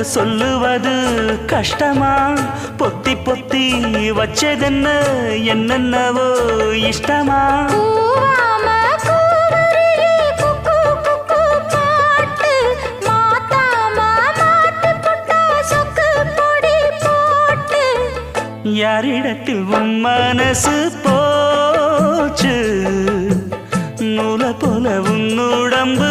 சொல்லுவது கஷ்டமா பொத்தி பொத்தி வச்சதென்ன என்னென்னவோ இஷ்டமா யாரிடத்தில் உன் மனசு போச்சு நூலை போல உன் உடம்பு